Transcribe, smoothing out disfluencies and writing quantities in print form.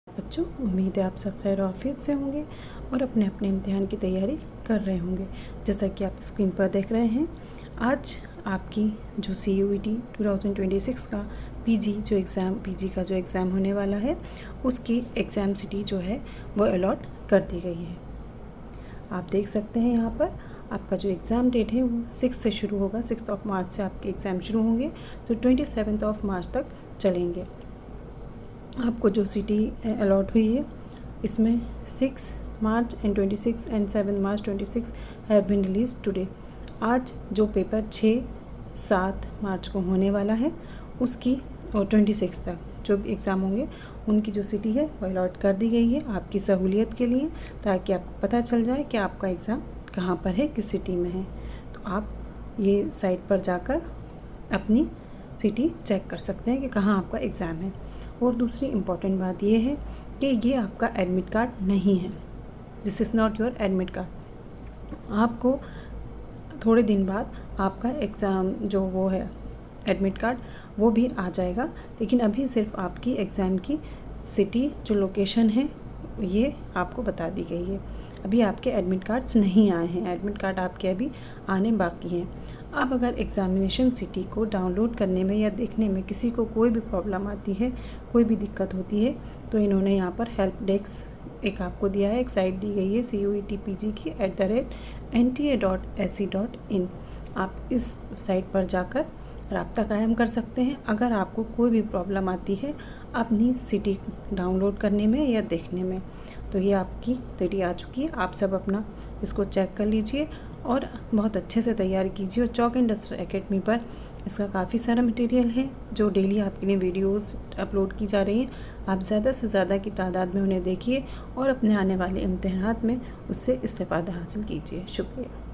बच्चों, उम्मीद है आप सब खैर आफियत से होंगे और अपने अपने इम्तिहान की तैयारी कर रहे होंगे। जैसा कि आप स्क्रीन पर देख रहे हैं, आज आपकी जो CUET 2026 का पीजी का जो एग्ज़ाम होने वाला है, उसकी एग्ज़ाम सिटी जो है वो अलॉट कर दी गई है। आप देख सकते हैं यहाँ पर आपका जो एग्ज़ाम डेट है वो 6 से शुरू होगा। 6 मार्च से आपके एग्ज़ाम शुरू होंगे तो 27 मार्च तक चलेंगे। आपको जो सिटी अलॉट हुई है इसमें 6 March and 26 and 7 March 26 have been released today. आज जो पेपर 6-7 मार्च को होने वाला है उसकी और 26 तक जो भी एग्ज़ाम होंगे उनकी जो सिटी है वो अलॉट कर दी गई है आपकी सहूलियत के लिए, ताकि आपको पता चल जाए कि आपका एग्ज़ाम कहाँ पर है, किस सिटी में है। तो आप ये साइट पर जाकर अपनी सिटी चेक कर सकते हैं कि कहाँ आपका एग्ज़ाम है। और दूसरी इम्पॉर्टेंट बात ये है कि ये आपका एडमिट कार्ड नहीं है। This is not your admit card. आपको थोड़े दिन बाद आपका एग्ज़ाम जो वो है एडमिट कार्ड वो भी आ जाएगा, लेकिन अभी सिर्फ आपकी एग्ज़ाम की सिटी जो लोकेशन है ये आपको बता दी गई है। अभी आपके एडमिट कार्ड्स नहीं आए हैं, एडमिट कार्ड आपके अभी आने बाकी हैं। अब अगर एग्ज़ामिनेशन सिटी को डाउनलोड करने में या देखने में किसी को कोई भी प्रॉब्लम आती है, कोई भी दिक्कत होती है, तो इन्होंने यहाँ पर हेल्प डेस्क एक आपको दिया है, एक साइट दी गई है CUET PG की @nta.ac.in। आप इस साइट पर जाकर राब्ता कायम कर सकते हैं अगर आपको कोई भी प्रॉब्लम आती है अपनी सिटी डाउनलोड करने में या देखने में। तो ये आपकी सिटी आ चुकी है। आप सब अपना इसको चेक कर लीजिए और बहुत अच्छे से तैयारी कीजिए। और चॉक एंड डस्टर एकेडमी पर इसका काफ़ी सारा मटेरियल है जो डेली आपके लिए वीडियोस अपलोड की जा रही हैं। आप ज़्यादा से ज़्यादा की तादाद में उन्हें देखिए और अपने आने वाले इम्तिहानात में उससे इस्तेफ़ादा हासिल कीजिए। शुक्रिया।